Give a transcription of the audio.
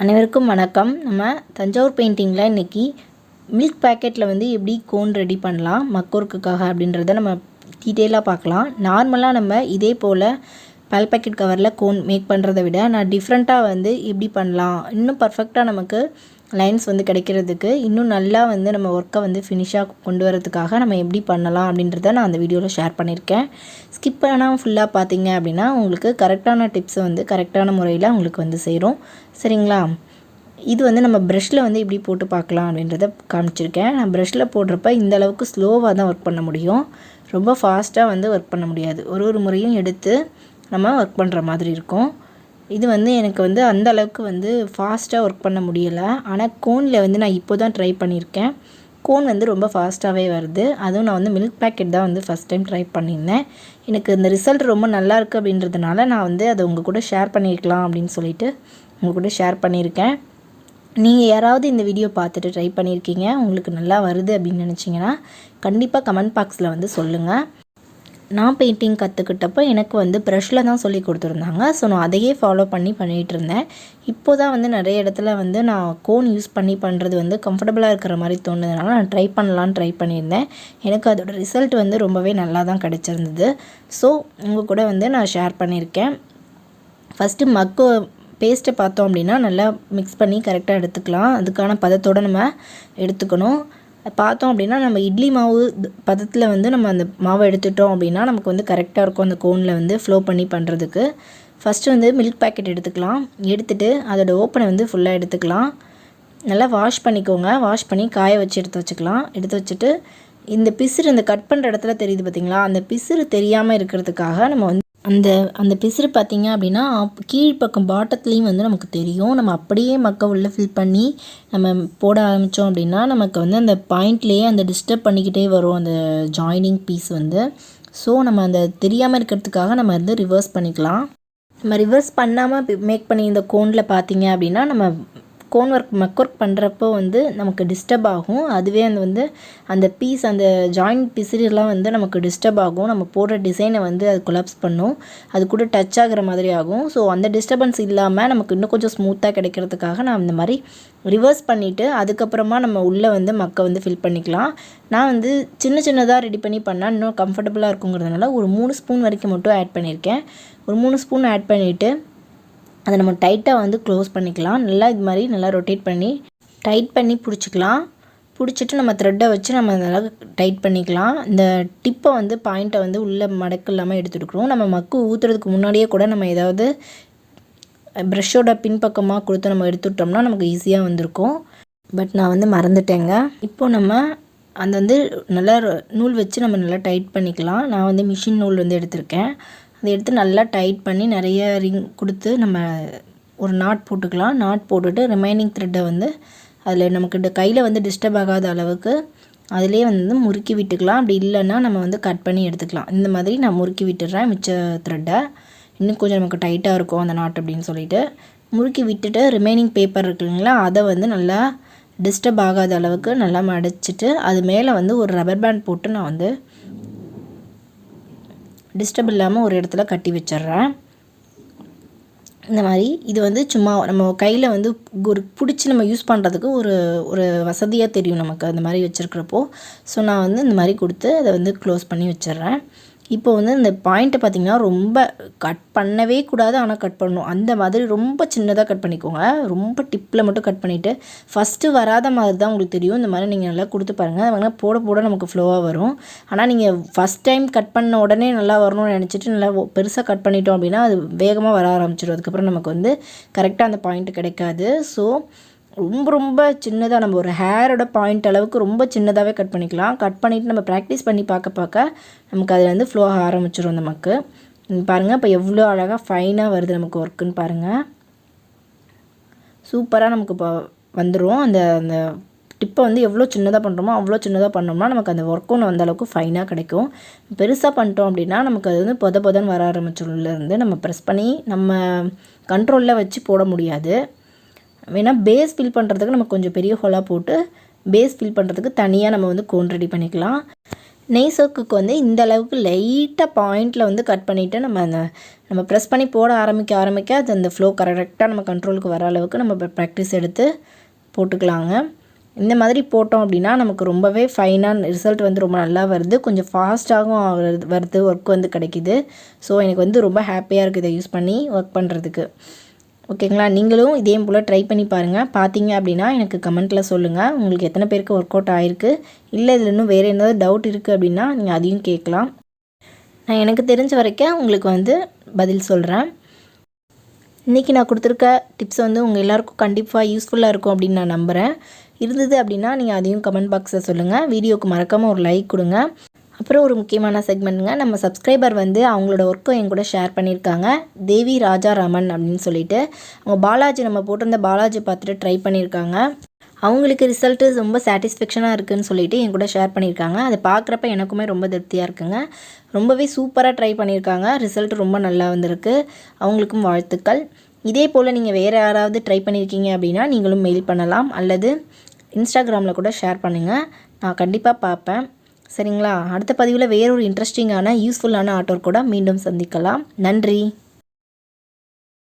அனைவருக்கும் வணக்கம். நம்ம தஞ்சாவூர் பெயிண்டிங்கில் இன்றைக்கி மில்க் பேக்கெட்டில் எப்படி கோன் ரெடி பண்ணலாம் மக்கோர்க்குக்காக அப்படின்றத நம்ம டீட்டெயிலாக பார்க்கலாம். நார்மலாக நம்ம இதே போல் பால் பேக்கெட் கவரில் கோன் மேக் பண்ணுறதை விட நான் டிஃப்ரெண்ட்டாக எப்படி பண்ணலாம், இன்னும் பர்ஃபெக்டாக நமக்கு லைன்ஸ் கிடைக்கிறதுக்கு, இன்னும் நல்லா நம்ம ஒர்க்கை ஃபினிஷாக கொண்டு வரதுக்காக நம்ம எப்படி பண்ணலாம் அப்படின்றத நான் அந்த வீடியோவில் ஷேர் பண்ணியிருக்கேன். ஸ்கிப் பண்ணால் ஃபுல்லாக பார்த்தீங்க அப்படின்னா உங்களுக்கு கரெக்டான டிப்ஸை கரெக்டான முறையில் உங்களுக்கு சேரும். சரிங்களா? இது நம்ம ப்ரஷில் எப்படி போட்டு பார்க்கலாம் அப்படின்றத காமிச்சிருக்கேன். நான் ப்ரஷில் போடுறப்ப இந்த அளவுக்கு ஸ்லோவாக தான் ஒர்க் பண்ண முடியும். ரொம்ப ஃபாஸ்ட்டாக ஒர்க் பண்ண முடியாது. ஒரு முறையும் எடுத்து நம்ம ஒர்க் பண்ணுற மாதிரி இருக்கும். இது எனக்கு அந்த அளவுக்கு ஃபாஸ்ட்டாக ஒர்க் பண்ண முடியலை. ஆனால் கோனில் நான் இப்போ தான் ட்ரை பண்ணியிருக்கேன். கோன் ரொம்ப ஃபாஸ்ட்டாகவே வருது. அதுவும் நான் மில்க் பேக்கெட் தான் ஃபஸ்ட் டைம் ட்ரை பண்ணியிருந்தேன். எனக்கு இந்த ரிசல்ட் ரொம்ப நல்லாயிருக்கு அப்படின்றதுனால நான் அதை உங்கள் கூட ஷேர் பண்ணியிருக்கலாம் அப்படின்னு சொல்லிட்டு உங்கள் கூட ஷேர் பண்ணியிருக்கேன். நீங்கள் யாராவது இந்த வீடியோ பார்த்துட்டு ட்ரை பண்ணியிருக்கீங்க, உங்களுக்கு நல்லா வருது அப்படின்னு நினச்சிங்கன்னா கண்டிப்பாக கமெண்ட் பாக்ஸில் சொல்லுங்கள். நான் பெயிண்டிங் கற்றுக்கிட்டப்போ எனக்கு ப்ரஷில் தான் சொல்லி கொடுத்துருந்தாங்க. ஸோ நான் அதையே ஃபாலோ பண்ணிகிட்டு இருந்தேன். இப்போ தான் நிறைய இடத்துல நான் கோன் யூஸ் பண்ணி பண்ணுறது கம்ஃபர்டபுளாக இருக்கிற மாதிரி தோணுதுனால நான் ட்ரை ட்ரை பண்ணியிருந்தேன். எனக்கு அதோட ரிசல்ட் ரொம்பவே நல்லா தான் கிடச்சிருந்தது. ஸோ உங்கள் கூட நான் ஷேர் பண்ணியிருக்கேன். ஃபஸ்ட்டு பேஸ்ட்டை பார்த்தோம் அப்படின்னா நல்லா மிக்ஸ் பண்ணி கரெக்டாக எடுத்துக்கலாம். அதுக்கான பதத்தோடு நம்ம எடுத்துக்கணும். பார்த்தோம் அப்படின்னா நம்ம இட்லி மாவு பதத்தில் நம்ம அந்த மாவை எடுத்துட்டோம் அப்படின்னா நமக்கு கரெக்டாக இருக்கும் அந்த கோனில் ஃப்ளோ பண்ணி பண்ணுறதுக்கு. ஃபஸ்ட்டு மில்க் பேக்கெட் எடுத்துக்கலாம். எடுத்துகிட்டு அதோட ஓப்பனை ஃபுல்லாக எடுத்துக்கலாம். நல்லா வாஷ் பண்ணிக்கோங்க. வாஷ் பண்ணி காய வச்சு எடுத்து வச்சுக்கலாம். எடுத்து வச்சுட்டு இந்த பிசுறு இந்த கட் பண்ணுற இடத்துல தெரியுது பார்த்திங்களா, அந்த பிசுறு தெரியாமல் இருக்கிறதுக்காக நம்ம அந்த பிசுறு பார்த்திங்க அப்படின்னா கீழ்ப்பக்கம் பாட்டத்துலேயும் நமக்கு தெரியும். நம்ம அப்படியே உள்ள ஃபில் பண்ணி நம்ம போட ஆரம்பித்தோம் அப்படின்னா நமக்கு அந்த பாயிண்ட்லேயே அந்த டிஸ்டர்ப் பண்ணிக்கிட்டே வரும் அந்த ஜாயினிங் பீஸ். ஸோ நம்ம அந்த தெரியாமல் இருக்கிறதுக்காக நம்ம ரிவர்ஸ் பண்ணிக்கலாம். நம்ம ரிவர்ஸ் பண்ணாமல் மேக் பண்ணி இந்த கோனில் பார்த்திங்க அப்படின்னா நம்ம கோன் ஒர்க் ஒர்க் பண்ணுறப்போ நமக்கு டிஸ்டர்ப் ஆகும். அதுவே அந்த பீஸ் அந்த ஜாயிண்ட் பிசிறெலாம் நமக்கு டிஸ்டர்ப் ஆகும். நம்ம போடுற டிசைனை அது கொலாப்ஸ் பண்ணும். அது கூட டச் ஆகிற மாதிரி ஆகும். ஸோ அந்த டிஸ்டர்பன்ஸ் இல்லாமல் நமக்கு இன்னும் கொஞ்சம் ஸ்மூத்தாக கிடைக்கிறதுக்காக நான் இந்த மாதிரி ரிவர்ஸ் பண்ணிவிட்டு அதுக்கப்புறமா நம்ம உள்ளே ஃபில் பண்ணிக்கலாம். நான் சின்னதாக ரெடி பண்ணால் இன்னும் கம்ஃபர்டபுளாக இருக்குங்கிறதுனால ஒரு 3 ஸ்பூன் வரைக்கும் மட்டும் ஆட் பண்ணியிருக்கேன். ஒரு 3 ஸ்பூன் ஆட் பண்ணிவிட்டு அதை நம்ம டைட்டாக க்ளோஸ் பண்ணிக்கலாம். நல்லா இது மாதிரி நல்லா ரொட்டேட் பண்ணி டைட் பண்ணி பிடிச்சிக்கலாம். பிடிச்சிட்டு நம்ம த்ரெட்டை வச்சு நம்ம நல்லா டைட் பண்ணிக்கலாம். இந்த டிப்பை பாயிண்ட்டை உள்ளே மடக்கு இல்லாமல் எடுத்துகிட்டுருக்கணும். நம்ம ஊற்றுறதுக்கு முன்னாடியே கூட நம்ம ஏதாவது ப்ரஷ்ஷோட பின்பக்கமாக கொடுத்து நம்ம எடுத்துட்டோம்னா நமக்கு ஈஸியாக வந்திருக்கும். பட் நான் மறந்துட்டேங்க. இப்போது நம்ம அந்த நல்லா நூல் வச்சு நம்ம நல்லா டைட் பண்ணிக்கலாம். நான் மிஷின் நூல் எடுத்திருக்கேன். அதை எடுத்து நல்லா டைட் பண்ணி நிறைய ரிங் கொடுத்து நம்ம ஒரு நாட் போட்டுக்கலாம். நாட் போட்டுட்டு ரிமைனிங் த்ரெட்டை அதில் நமக்கு கையில் டிஸ்டர்ப் ஆகாத அளவுக்கு அதிலே முறுக்கி விட்டுக்கலாம். அப்படி இல்லைன்னா நம்ம கட் பண்ணி எடுத்துக்கலாம். இந்த மாதிரி நான் முறுக்கி விட்டுடுறேன். மிச்ச த்ரெட்டை இன்னும் கொஞ்சம் நமக்கு டைட்டாக இருக்கும் அந்த நாட் அப்படின்னு சொல்லிட்டு முறுக்கி விட்டுட்டு ரிமைனிங் பேப்பர் இருக்குங்களா, அதை நல்லா டிஸ்டர்ப் ஆகாத அளவுக்கு நல்லா மடிச்சிட்டு அது மேலே ஒரு ரப்பர் பேண்ட் போட்டு நான் டிஸ்டர்ப் இல்லாமல் ஒரு இடத்துல கட்டி வச்சிட்றேன். இந்த மாதிரி இது சும்மா நம்ம கையில் ஒரு பிடிச்சி நம்ம யூஸ் பண்ணுறதுக்கு ஒரு வசதியாக தெரியும் நமக்கு அந்த மாதிரி வச்சுருக்கிறப்போ. ஸோ நான் இந்த மாதிரி கொடுத்து அதை க்ளோஸ் பண்ணி வச்சிட்றேன். இப்போ இந்த பாயிண்ட்டை பார்த்திங்கன்னா ரொம்ப கட் பண்ணவே கூடாது, ஆனால் கட் பண்ணணும். அந்த மாதிரி ரொம்ப சின்னதாக கட் பண்ணிக்கோங்க. ரொம்ப டிப்பில் மட்டும் கட் பண்ணிவிட்டு ஃபஸ்ட்டு வராத மாதிரி தான் உங்களுக்கு தெரியும். இந்த மாதிரி நீங்கள் நல்லா கொடுத்து பாருங்கள். அது போட போட நமக்கு ஃப்ளோவாக வரும். ஆனால் நீங்கள் ஃபஸ்ட் டைம் கட் பண்ண உடனே நல்லா வரணும்னு நினச்சிட்டு நல்லா பெருசாக கட் பண்ணிட்டோம் அப்படின்னா அது வேகமாக வர ஆரம்பிச்சிடும். அதுக்கப்புறம் நமக்கு கரெக்டாக அந்த பாயிண்ட்டு கிடைக்காது. ஸோ ரொம்ப சின்னதாக நம்ம ஒரு ஹேரோட பாயிண்ட் அளவுக்கு ரொம்ப சின்னதாகவே கட் பண்ணிக்கலாம். கட் பண்ணிவிட்டு நம்ம ப்ராக்டிஸ் பண்ணி பார்க்க நமக்கு அது ஃப்ளோ ஆக ஆரம்பிச்சிடும் நமக்கு. பாருங்கள் இப்போ எவ்வளோ அழகாக ஃபைனாக வருது நமக்கு ஒர்க்குன்னு பாருங்கள். சூப்பராக நமக்கு இப்போ வந்துடும். அந்த டிப்பை எவ்வளோ சின்னதாக பண்ணுறோமோ அவ்வளோ சின்னதாக பண்ணோம்னா நமக்கு அந்த ஒர்க்கும் அளவுக்கு ஃபைனாக கிடைக்கும். பெருசாக பண்ணிட்டோம் அப்படின்னா நமக்கு அது பொதன்னு வர ஆரம்பிச்சிடும்லேருந்து நம்ம ப்ரெஸ் பண்ணி நம்ம கண்ட்ரோலில் வச்சு போட முடியாது. வேணால் பேஸ் ஃபில் பண்ணுறதுக்கு நம்ம கொஞ்சம் பெரிய ஹோலாக போட்டு பேஸ் ஃபில் பண்ணுறதுக்கு தனியாக நம்ம கோன் ரெடி பண்ணிக்கலாம். நெய்ஸ் ஒர்க்குக்கு வந்து இந்த அளவுக்கு லைட்டாக பாயிண்டில் வந்து கட் பண்ணிவிட்டு நம்ம ப்ரெஸ் பண்ணி போட ஆரம்பிக்க அது அந்த ஃப்ளோ கரெக்டாக நம்ம கண்ட்ரோலுக்கு வர அளவுக்கு நம்ம ப்ராக்டிஸ் எடுத்து போட்டுக்கலாங்க. இந்த மாதிரி போட்டோம் அப்படின்னா நமக்கு ரொம்பவே ஃபைனாக ரிசல்ட் வந்து ரொம்ப நல்லா வருது. கொஞ்சம் ஃபாஸ்ட்டாகவும் வருது, ஒர்க் வந்து கிடைக்கிது. ஸோ எனக்கு வந்து ரொம்ப ஹாப்பியாக இருக்குது இதை யூஸ் பண்ணி ஒர்க் பண்ணுறதுக்கு. ஓகேங்களா? நீங்களும் இதே போல் ட்ரை பண்ணி பாருங்கள். பார்த்தீங்க அப்படின்னா எனக்கு கமெண்ட்டில் சொல்லுங்கள் உங்களுக்கு எத்தனை பேருக்கு ஒர்க் அவுட் ஆகிருக்கு, இல்லை இதில் இன்னும் வேறு ஏதாவது டவுட் இருக்குது அப்படின்னா நீங்கள் அதையும் கேட்கலாம். நான் எனக்கு தெரிஞ்ச வரைக்கும் உங்களுக்கு வந்து பதில் சொல்கிறேன். இன்றைக்கி நான் கொடுத்துருக்க டிப்ஸ் வந்து உங்கள் எல்லாேருக்கும் கண்டிப்பாக யூஸ்ஃபுல்லாக இருக்கும் அப்படின்னு நான் நம்புகிறேன். இருந்தது அப்படின்னா நீங்கள் அதையும் கமெண்ட் பாக்ஸில் சொல்லுங்கள். வீடியோவுக்கு மறக்காமல் ஒரு லைக் கொடுங்க. அப்புறம் ஒரு முக்கியமான செக்மெண்ட்டுங்க, நம்ம சப்ஸ்கிரைபர் வந்து அவங்களோட ஒர்க்கை என் கூட ஷேர் பண்ணியிருக்காங்க. தேவி ராஜாராமன் அப்படின்னு சொல்லிட்டு அவங்க பாலாஜி நம்ம போட்டிருந்த பாலாஜி பார்த்துட்டு ட்ரை பண்ணியிருக்காங்க. அவங்களுக்கு ரிசல்ட்டு ரொம்ப சாட்டிஸ்ஃபேக்ஷனாக இருக்குதுன்னு சொல்லிட்டு என் கூட ஷேர் பண்ணியிருக்காங்க. அதை பார்க்குறப்ப எனக்குமே ரொம்ப திருப்தியாக இருக்குங்க. ரொம்பவே சூப்பராக ட்ரை பண்ணியிருக்காங்க. ரிசல்ட் ரொம்ப நல்லா வந்திருக்கு. அவங்களுக்கும் வாழ்த்துக்கள். இதே போல் நீங்கள் வேறு யாராவது ட்ரை பண்ணியிருக்கீங்க அப்படின்னா நீங்களும் மெயில் பண்ணலாம், அல்லது இன்ஸ்டாகிராமில் கூட ஷேர் பண்ணுங்கள். நான் கண்டிப்பாக பார்ப்பேன். சரிங்களா? அடுத்த பதிவில் வேறொரு இன்ட்ரெஸ்டிங்கான யூஸ்ஃபுல்லான ஆர்ட் ஒர்க் கூட மீண்டும் சந்திக்கலாம். நன்றி.